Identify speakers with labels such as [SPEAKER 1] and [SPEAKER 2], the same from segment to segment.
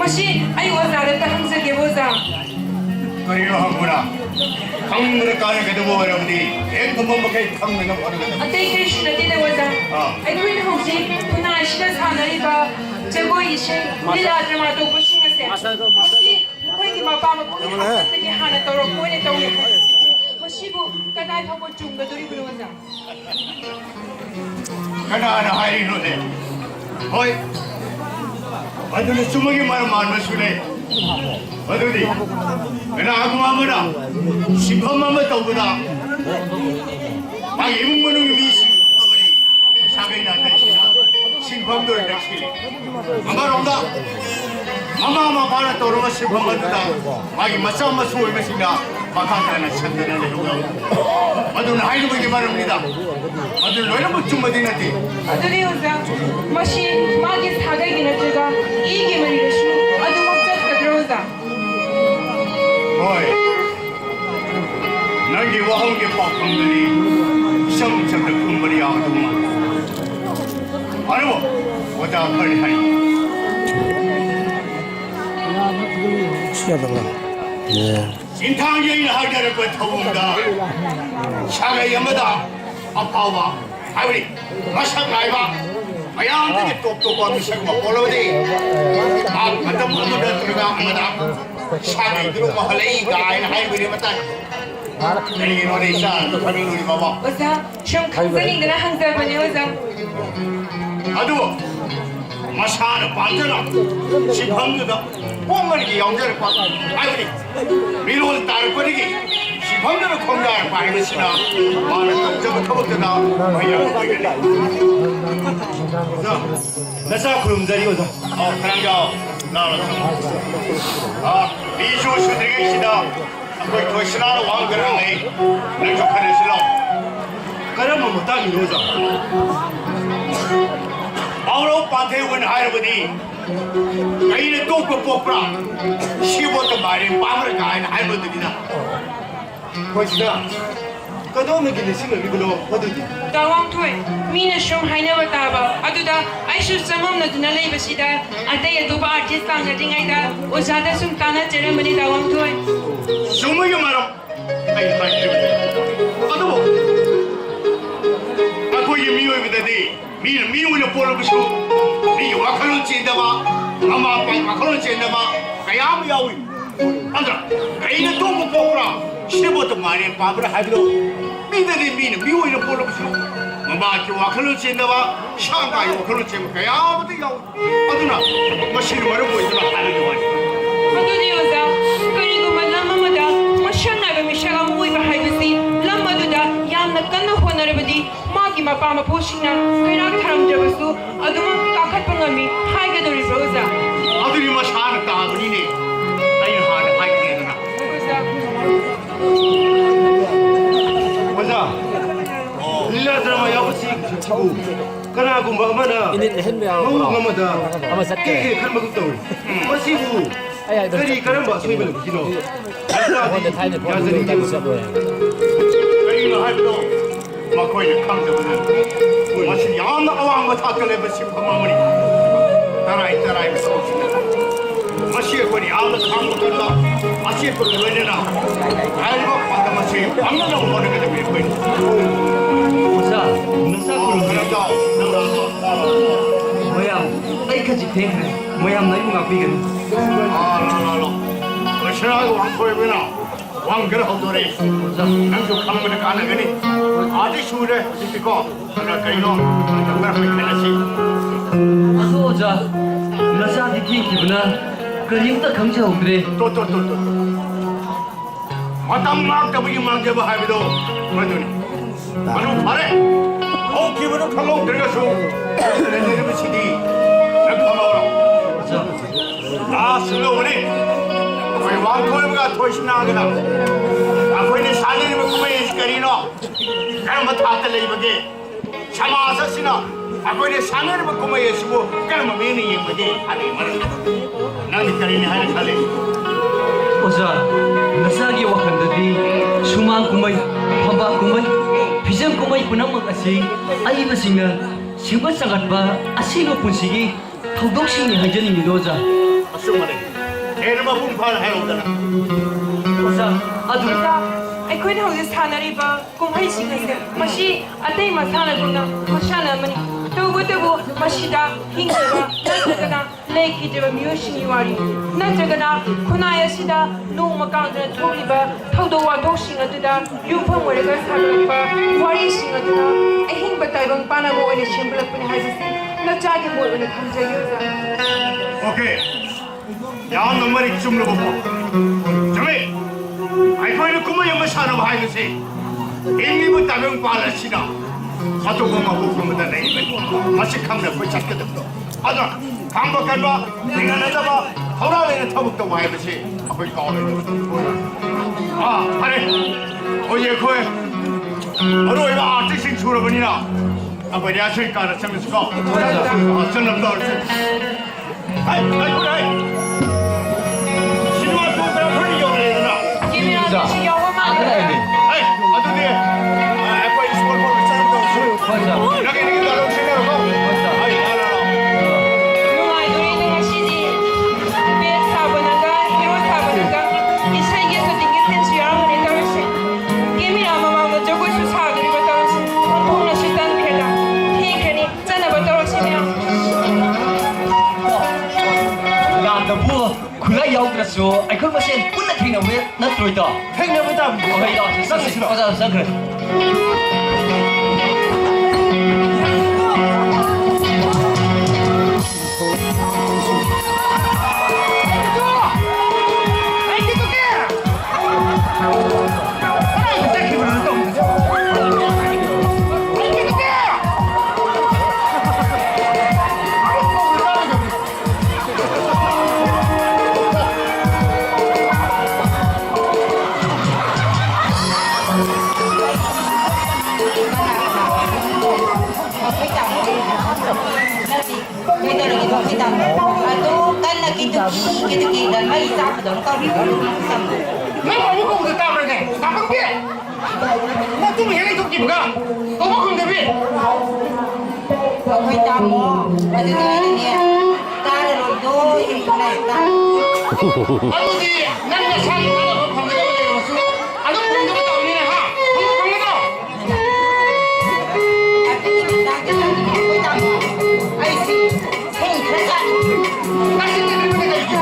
[SPEAKER 1] Mashi, I was at the Hamza Geboza.
[SPEAKER 2] Korea Hamura. Come to the car and get over of the egg of Mombake coming up on the
[SPEAKER 1] Attention, the dinner was a. I quit Hosi, Punash, Hanaiba, Jeboishi, Lila, Dramato, pushing a set. Mashi, waiting my Bama, the Hana Toro, when it only. Mashibu, can I have a jungle to Ribuza?
[SPEAKER 2] Can I hide it? Boy, I don't know Sumang Maraman today. What do they? And I'm Mamma, Shiba Mamma Tobuna. I am going to be Shagina, Shimpamdo, Amaronda, Mamma Mapana Toroma Shipamada, my Masama Suimesina, Makana, Shandana. I don't hide with the Maramida. I don't know about Chumadinati.
[SPEAKER 1] Aduliuza, Mashi, Magis Hagaginaga, Igimarish, Adumota Rosa.
[SPEAKER 2] Boy, Nagi Wahangi Pakumari, some of the Kumbari out of one. I know what I've heard. In time, you have got a good home. Shaga Yamada, Apawa, Harry, Masha I am the top of the Shagma Polodi. Madam Mudra, Shaggy, Mahale, guy, and Highway Matan. Many innovation, the family Baba.
[SPEAKER 1] Was that Shum Company that hangs up on yours?
[SPEAKER 2] Adu, Mashana Pantana, she hung to the woman, younger Ivory. Below the Tarpani. 방대로 공략 말했으나 많은 점을 터벅더나 나사 구름자리거든. khoirangjao 나왔어. 리슈 수드리시다. 거기 thoisna 왕그랑에 능족하는실로 그러면 못 따기 로자. 아우로 판테원 할아버지 가인의 똑고 뽑라. 15도 말이 밤을 가인 할머니들이다. Khoisna, kado me gile singa bigulo wadudi.
[SPEAKER 1] Wangthoiba, mina shum haina wataba. Aduda, I should samam na dunalay basida. Atay aduba artist lang na tingay da. Usada sum tana ceremony da Wangthoiba.
[SPEAKER 2] Sumay maro. Ay pakyo. Ano mo? Ako yemiyo ibidadi. Miyo na polo bisu. Miyo wakalon chinda ba? Ama pa wakalon chinda ba? Kaya mo yawi. Andra, kaina to mo popra. 15도 만에 밥을 하기로 미들이 미는 미워이는 보러보시오 마마키 와클로 찐다와 샹가이 와클로 찐다 야부터 야우 아두나 마시는 말을 보이더라 하는 게 말이야
[SPEAKER 1] 아두디오자 그리고 만남마다 마샹나가 미샤가 모이바 하이비시 람마두다 얌나 깐나 호너르버디 마기 마빠마 보시나 그냥 타람 잡았어 아두마 까카빵함이 하이가 돌이 로자
[SPEAKER 2] 아두니 마샤는 까부니네 아이 하는 하이가 맞아. 릴라 드라마 야부시 차고 그나고 뭐마나 뭐마다
[SPEAKER 3] 아마 삭게
[SPEAKER 2] 그런 것도 마시고 그리 그런 거 소리를 기노
[SPEAKER 3] 근데 타이네 보는 거 있어 보여
[SPEAKER 2] 그리고 할도 막고이 강도는 마시 야나 아왕 거 타클레 버시 파마머리 따라이 마시에 거리 아무 강도들라 마시에 거리 왜냐 알고 받다 마시 방나고 보는 게 되게 보이
[SPEAKER 4] 보자 너사
[SPEAKER 2] 그런다
[SPEAKER 4] 뭐야 아이까지 돼 뭐야 나이고 가비긴
[SPEAKER 2] 라라라 그러시라고 왕토이비나 왕글 하도래 남쪽 가는 거는 가는 거니 아직 수래 지피고 그러나 그이노 정말 그렇게
[SPEAKER 4] 보자 너사 디티 기분아 그림도 강조하는데
[SPEAKER 2] 또 마땅 막 더블이 망겨봐 하기도 그러더니 아주 잘해 기분은 강하고 들어가서 내 이름은 시디 내 가마오라 슬로우니 거의 왕토이가 thoisna 하거나 거기는 사내님은 구매해 시거리노 그럼 뭐 다들 이거지 참아서시나 거기는 사내님은 구매해 시고 그럼 미니 이거지 아니 말은 나는 그러니 하는 살래
[SPEAKER 4] 보자 너사기 와칸들이 수망 구마이 판바 구마이 비전 구마이 분함막 아시 아이버싱은 생활 사gat바 아시고 분식이 더덕신이 하전이 미도자
[SPEAKER 2] 아승만에 에르마 분파를 해오잖아.
[SPEAKER 1] ꯑꯗꯨꯗ ꯑꯩꯈꯣꯏꯅ ꯍꯧꯖꯤꯛ ꯁꯥꯟꯅꯔꯤꯕ ꯀꯨꯝꯍꯩꯁꯤꯡ ꯑꯁꯦ ꯃꯁꯤ ꯑꯇꯩ ꯃꯁꯥꯟꯅꯒꯨꯝꯅ ꯃꯁꯥꯟꯅ ꯑꯃꯅꯤ ꯇꯧꯕꯇꯕꯨ ꯃꯁꯤꯗ ꯍꯤꯡꯈꯤꯕ ꯅꯠꯇ꯭ꯔꯒꯅ ꯂꯩꯈꯤꯗ꯭ꯔꯕ ꯃꯤꯑꯣꯏꯁꯤꯡꯒꯤ ꯋꯥꯔꯤ ꯅꯠꯇ꯭ꯔꯒꯅ ꯈꯨꯟꯅꯥꯏ ꯑꯁꯤꯗ ꯅꯣꯡꯃ ꯀꯥꯡꯗꯅ ꯊꯣꯛꯂꯤꯕ ꯊꯧꯗꯣꯛ ꯋꯥꯊꯣꯛꯁꯤꯡ ꯑꯗꯨꯗ ꯌꯨꯝꯐꯝ ꯑꯣꯏꯔꯒ ꯁꯥꯒꯠꯂꯛꯄ ꯋꯥꯔꯤꯁꯤꯡ ꯑꯗꯨꯅ ꯑꯍꯤꯡꯕ ꯇꯥꯏꯕꯪ ꯄꯥꯟꯅꯕ ꯑꯣꯏꯅ ꯁꯦꯝꯒꯠꯂꯛꯄꯅꯤ ꯍꯥꯏꯕꯁꯤ ꯅꯆꯥꯒꯤ ꯃꯣꯠ ꯑꯣꯏꯅ ꯊꯝꯖꯒꯦ ꯑꯣꯖꯥ.
[SPEAKER 2] 오케이. 야한 놈만이 춤을 보고. 저기. 아이코이는 꿈을 연마 사는 하이는세. 인리부 따명 빨라시나. 사도공마 부품보다 내이면 맛이 강나 벌착거든. 아들 강박한 바 내가 내다봐 돌아내는 터북도 와야지. 아버지 까오네. 아 하네. 어제 그에 어려워가 아티신 출어버리나. 아버지 아실 까나 참면서가. 저는 너를. 아이 그래. 신화 동생 풀리게 오래잖아.
[SPEAKER 1] 김이나 시경호 말이야.
[SPEAKER 2] 아이 아들이 아빠 이스몰 보고 싸움도 없어. 이렇게 이렇게 나눠주시냐고. 아이 알아.
[SPEAKER 1] 누나이들이 내가 시디 배 사보는가 히로 사보는가 이 세계에서 딩게 센스 여러분이 떨어지 김이나 마마도 저곳이 사들이고 떨어지 통나 시단 패다 티케니 짠나고 떨어지며
[SPEAKER 4] 나도 그라 야우그라서 아이콘 마신 끝나 탱나무 나 들어있다 탱나무다 어이다 싹 싫어 맞아 그래
[SPEAKER 5] Ketuki dan mai tak dong kau di dalam sama.
[SPEAKER 2] 내가 무거운 거 따버리네. 나쁜 게. 나좀 해리 좀 기부가. 너무 큰데 왜?
[SPEAKER 5] Kau kau tak mau. Ada ni. Tak ada rodo ini nak tak.
[SPEAKER 2] 아버지, 나는 잘 나가 방금 왔어. 아주 공부가 따오네 하. 방금
[SPEAKER 5] Tapi kita kita kau tak mau. Aisi. Hei kerja.
[SPEAKER 2] 다시 내가 내가 이제.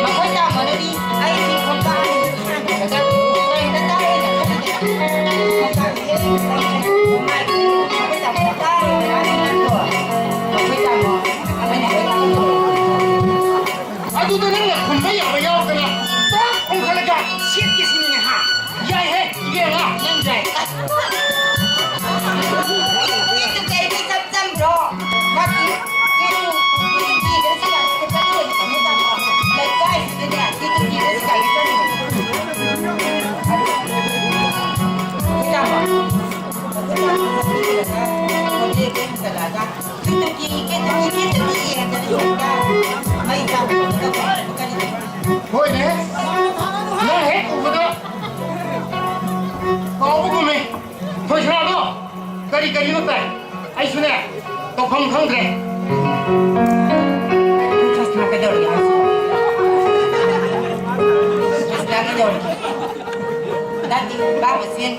[SPEAKER 5] Kau tak mau ni. Aisi kau tak. Kerja. Kau itu tak ada. Kau tak
[SPEAKER 2] 아주 너는 군대에 와야 그래. 딱 공갈래가 쉽게 쓰는 하. 야해 이게 나 남자.
[SPEAKER 5] Itu kayak kita jambro. Mati. Itu kita sekarang kita ni kamu tak mau. Like guys, kita sekarang kita ni. Kita mau. Kita kita salah. Ketuki yang ada juga. Mai tahu bukan.
[SPEAKER 2] 뭐네? 너해 오거든. 오고메. thoisna kari nó tại ai xuống nè tao không thể
[SPEAKER 5] Thoisna cái đầu đi Thoisna cái đầu đã đi ba bữa xiên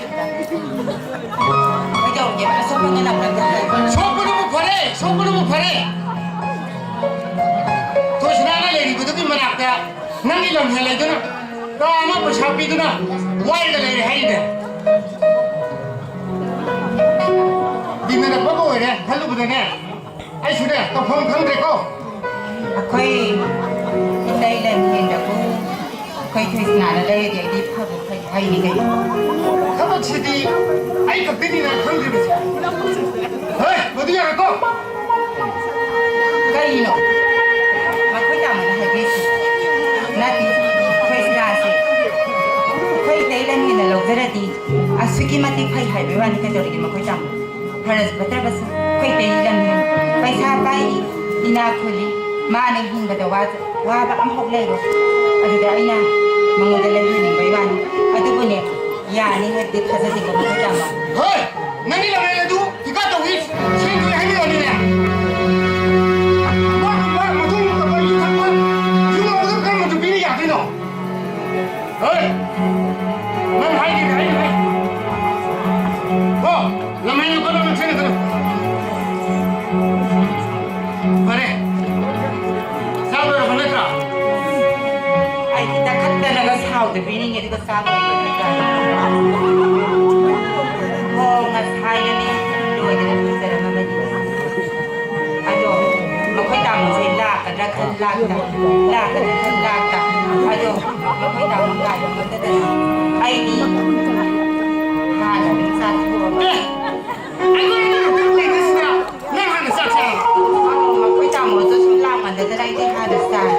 [SPEAKER 5] cái đầu vậy mà số bao nhiêu làm được
[SPEAKER 2] 소부는 못 파래 thoisna nó lấy cái mà nạp ra năng đi làm gì đó nó mà bữa sau đi đó quay cái này hay đấy đi nên là có người này thấy lúc này nè ai xuống nè tao không thể có
[SPEAKER 5] Khơi đây là hiện đã cũng khơi Thoisna là đây để đi phơi khơi hay đi cái
[SPEAKER 2] các bạn chỉ đi ai gặp tin này không được hey có đi ra có
[SPEAKER 5] cái gì nó mà khơi làm là hay biết nãy Thoisna sẽ khơi đây là hiện là lâu rồi đi asuki mati khơi hay với anh cái rồi đi mà khơi làm Harus betul betul kau tehilan paisa pai ina khuli mana hingga dawat waba am hok lego adu da ina mangodalan hining baiwan adu bune ya ni hadi khaza di ko tama
[SPEAKER 2] hey nani la la du tika to hit sin ni hai ni ni na ba ma tu ka ba yu kan ba yu ma
[SPEAKER 5] Hong as high and do it in the ceremony. I don't know quite down say lack and lack and lack and lack. I don't know quite down like I need hard and sad for me. Quite down was just laugh and that I did have a stand.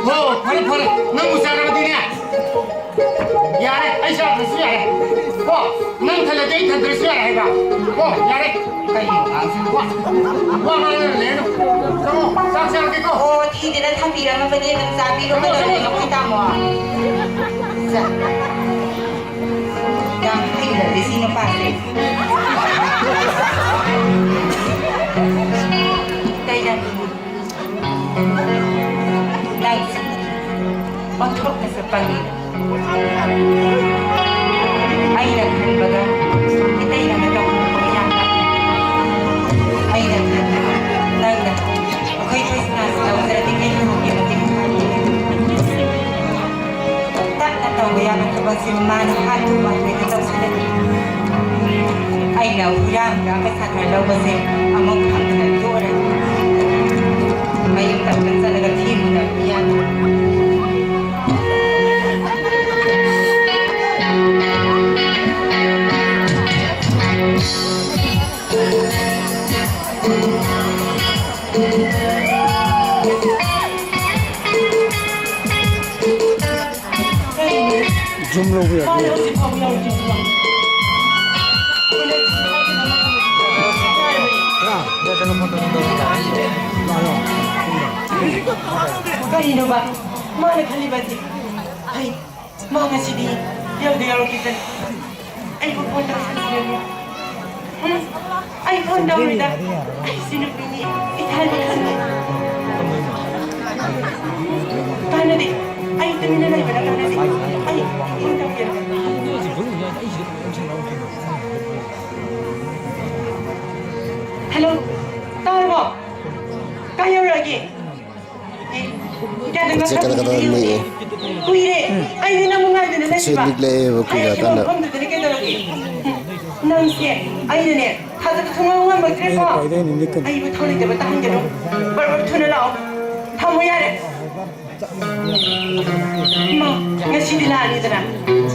[SPEAKER 2] Oh, put it. No, Sarah. Yare, I shall see it. Oh, none of the date and the share. Oh, Yare, what are you?
[SPEAKER 5] Oh, he didn't have the other day and Sabi over the Kitamo. Young Taylor is in a party. Nice. On top of the bunny. I don't remember. It ain't a dog for young. I don't know. Khoirangjao is the thing you that we are was in man had to work with the I know young Rabbit over there among the door. I am considered a team that young.
[SPEAKER 6] Zoom low here.
[SPEAKER 5] Kanino ba? Mana kalibati. Ay, mga sidi. Yaw kita. Ay, pupunta sa sila. Ay, punta ulit. Ay, sinupini. Itali ka na. Paano di? Ay, ito na iba na ka di. Ay, punta ulit. Hello? Tawa mo? Kayo lagi?
[SPEAKER 6] Cek kata-kata ni.
[SPEAKER 5] Kuire, ay din ang mga din na siya.
[SPEAKER 6] Sinig le kugatan na.
[SPEAKER 5] Nansi, ay din eh. Hada tunga magtre ko. Ay buto ni ba tahan gano. Barbar tuna lao. Tamo yare. Ma, ngasi dilani dana.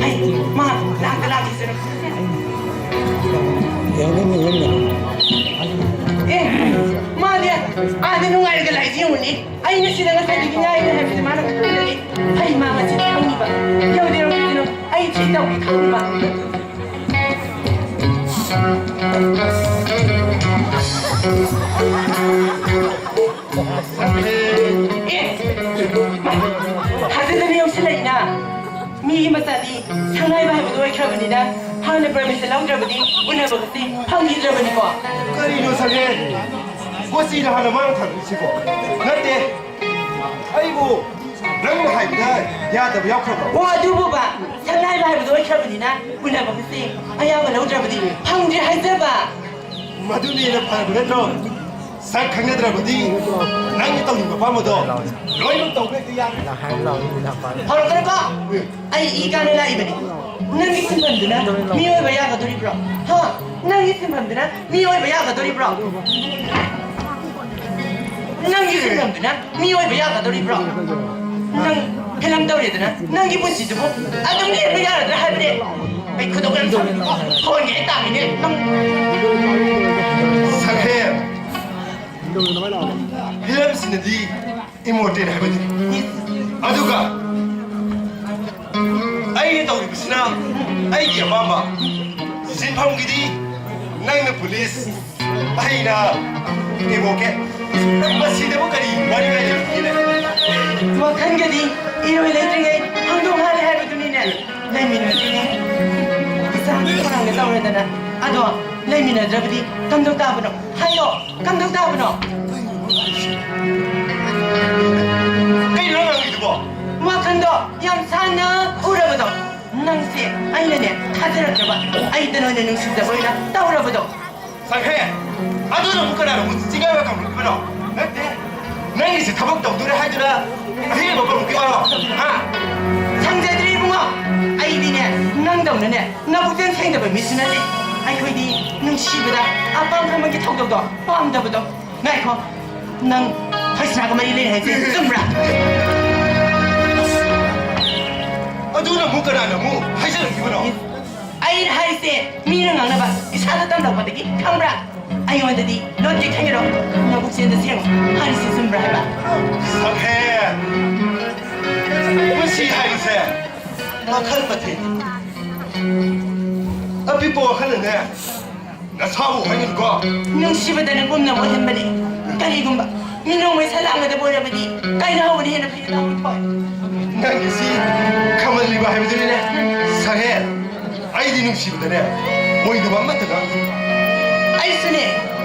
[SPEAKER 5] Ay, ma, nakalaki sir. Ma dia, ada nung ay galay siya uni. Ay na sila nga sa digin ay na happy mana ko dali. Ay mama si kami ba. Yaw dia ro kino. Ay chita ko kami ba. Hada na niyo sila ina. Mi masadi 상하이 바이브 도에 켜버니다. 하늘 브라미스 라운드라버디 오늘 버거티 황기드라버디 거.
[SPEAKER 2] 그리 요사게 꽃이 하나만 타주시고 그때 아이고 너무 하이다 야도 역하고
[SPEAKER 5] 와 두부바 상하이 바이브 도에 켜버디나 오늘 버거티 아야가 라운드라버디 황기 하이드바.
[SPEAKER 2] 마두니는 파브레도 sak khang nedra budi nang ni tong ni ba mo do loi mo tong pe ya
[SPEAKER 6] La hai lo ni la pa.
[SPEAKER 5] Halo kare ko ai I ka ne la ibani nang gi sim bandina mi oi ba ya ga dori bro ha nang gi sim bandina mi oi ba ya ga dori bro nang gi sim bandina mi oi ba ya ga dori bro nang helam dori dana nang gi pun si du adum ni ba ya da ha bade ai ku do kan so ko ni ta mi ne nang
[SPEAKER 2] sakhe Hilam sinadi imote na habadi. Aduga. Ay ni tawri bisna. Ay ki mama. Sinpham gidi. Nang na police. Ay na imoke. Maside mo kari mari mari gile.
[SPEAKER 5] Wakan gadi iro electric handong hare habadu ni ne. Lai min ni. Isa parang ga tawre dana. Ado lai min drabdi kamdok ta bano. Hayo kamdok ta bano.
[SPEAKER 2] Kay lo nang ito.
[SPEAKER 5] Wakando yang sana urabado. Nangsi ay na ne hadra ba. Ay dano ne nung sida boina tawrabado.
[SPEAKER 2] Sakhe. Ado no mukara no mutiga wa kam bano. Nate. Nang isi tabak dong dure hajdura. Hi mo ko ki aro. Ha.
[SPEAKER 5] 상자들이 붕어 아이디네 낭동네 나부전 생각을 미스나지 아이코이디 능시보다 아빠한테 한번 기타오도 뻔다보도 나이코 난 토이스나가 말이 해지 좀라
[SPEAKER 2] 아주나 무까나나 무 하이셔는 기분어
[SPEAKER 5] 아이 하이세 미는 안나봐 이사도 딴다고 받기 카무라 아이 완전히 넌지 탱이로 나북시엔데 생 하리스 좀라 해봐
[SPEAKER 2] 상해 무시 하이세 나 칼바티 아피뽀가 하는데 나 사고 하는 거
[SPEAKER 5] 능시보다는 꿈나 못한 말이 까리군바 민놈의 살랑하다 보려보니 까이나오니 해는 피가 나올 거야
[SPEAKER 2] 난기시 가만리바 해보더니네 상해 아이디 능시보다네 모이도만 맞다가
[SPEAKER 5] 아이스네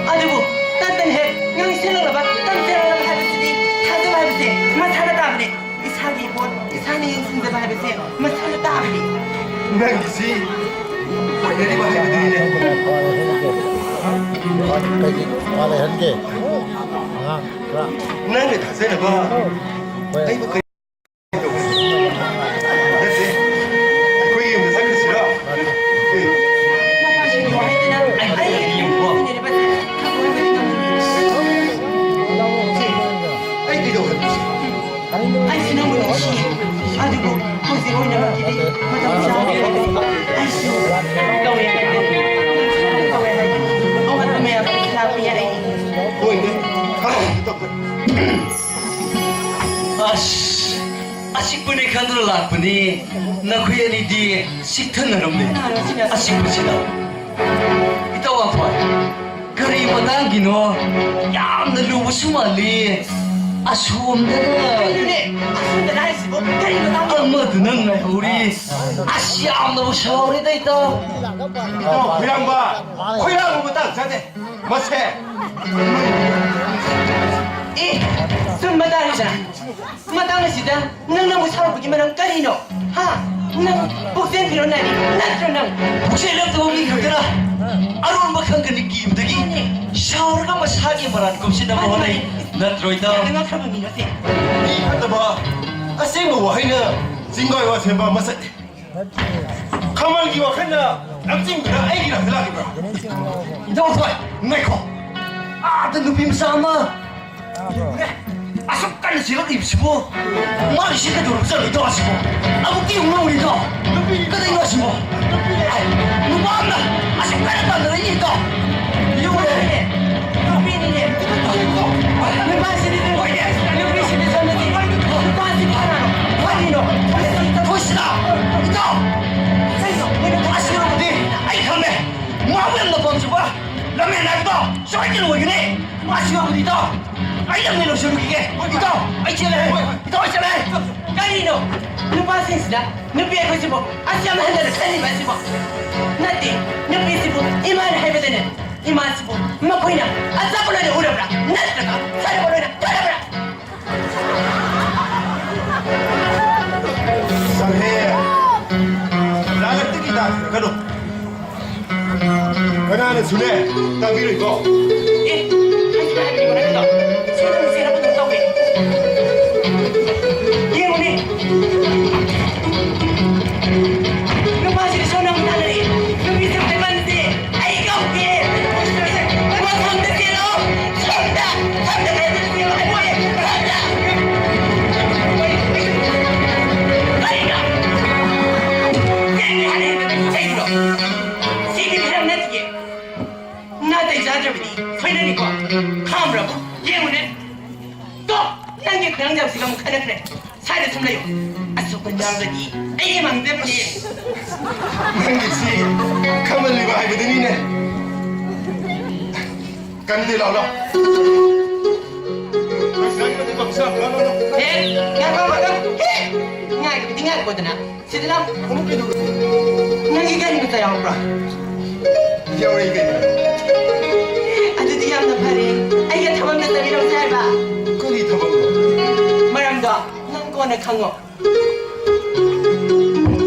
[SPEAKER 5] 아두고 딴딴해 냥 생각나봐 딴딴하나봐 하듯이 타도 하듯이 마 타나 따버리 이 사기 본 이 사내 영승도 하듯이 마 타나 따버리
[SPEAKER 2] 난기시 모이리바 해보더니네
[SPEAKER 6] Wale hange.
[SPEAKER 2] 난게 다 세네 봐 아이고 그 됐지 그 얘기 무슨 상관 싫어 아이디도 해보지
[SPEAKER 5] 아이스는 뭐지 아두고 거기서 오이나 막히지 맞아 아이스 너왜 어머니야 나비야
[SPEAKER 2] 보이네 가라 떡
[SPEAKER 4] 아식분이 간으로 락분이 나쿠야니디 식턴나름네 아식분이다 이따 와봐 그리 만나기노 얌나 루브 수말리 아수음데나
[SPEAKER 5] 아수음데나 할수고 그리고 나
[SPEAKER 4] 아무드는 우리 아시암나부 샤오리다 있다
[SPEAKER 2] 고양바 고양바 딱 자제 멋해
[SPEAKER 5] 이 숨마다니잖아 마다니시다 너는 뭐 살아보기만 한 까리노 하난 복생 필요나니 나처럼
[SPEAKER 4] 복생력도 없니 그들아 아로는 막한 그 느낌들이 샤오르가 뭐 사기 말하는 겁시다 뭐하네 나 들어있다
[SPEAKER 5] 내가 가면 미노세
[SPEAKER 2] 이 하다 봐 아생모 와이나 진거와 세바 맛에 가만기와 했나 남친구나 아이기랑 들라기가
[SPEAKER 4] 나오토이 나이코 나 눈빛 싸마 그래 아속깔리 지금 입시고 말이 시켜도 없잖아 이거 하시고 아무기 용나오니까 눈빛이 그대 이거 하시고 누가 안나 아속깔리 만드는 이 있다
[SPEAKER 5] 이거네 눈빛이네 내 마시리는 눈빛이 됐었는데 눈빛이 하나로 화리노
[SPEAKER 4] 토이스나 이거 아시는 분이 아이 가면 마음에 안 나빠서 봐 라면 나기도 쏘이기는 왜그래 아시는 분이다 아이 양면을 저르기게 이거 아이 쟤네 이거 있잖아
[SPEAKER 5] 까리노 눈빛이다 눈빛에 거치고 아시아만 한다는 칼리 마시고 나띠 눈빛이 보 이만을 해보되는 이만시고 막보이나 아싸불러내 오려버라 나스가 살아버려라 돌아버라
[SPEAKER 2] 상해 나가 뜨기다 가로 그나는 순해 딱 위로 이거
[SPEAKER 5] 예 하지마 해버리고 나기도 세상에 세라고 눈다고 해 예문이 눈마시를 전화하면 하늘이 눈빛을 닮았는데 아이가 없게 뭐 삼대세요 삼다 삼대세요 뭐해 삼다 아이가 얘기하는 책으로 시기비랑 나지게 나한테 자저비니 소리내니까 카무라고 예문에 또 난게 그냥 잡시가 뭐 가냐 그래 살을 숨나요 아속은 나오더니 이게 망대분이
[SPEAKER 2] 난기시 가만리바 해보더니네 간데 나오라
[SPEAKER 5] 예? 야가 tinggal ko na. Sila lang. Nagigani ko tayo bro.
[SPEAKER 2] Yaw ibe.
[SPEAKER 5] Ano diyan na pare? Ay tabang na tayo sa ba.
[SPEAKER 2] Kani tabang.
[SPEAKER 5] Maramda nang ko na kango.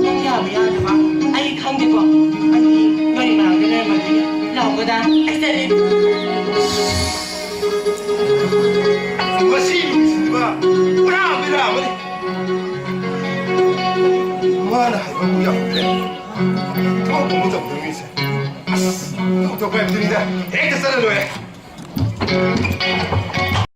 [SPEAKER 5] Nang yabi ya ba? Ay kangi ko. Ay ngani marang na ma di. Lao ko da. Ay sali.
[SPEAKER 2] Masih ba? Bra bra. 그만 하고 옆에 더 공부 좀 들으면서 또 빨리 들이다 애들 썰어줘야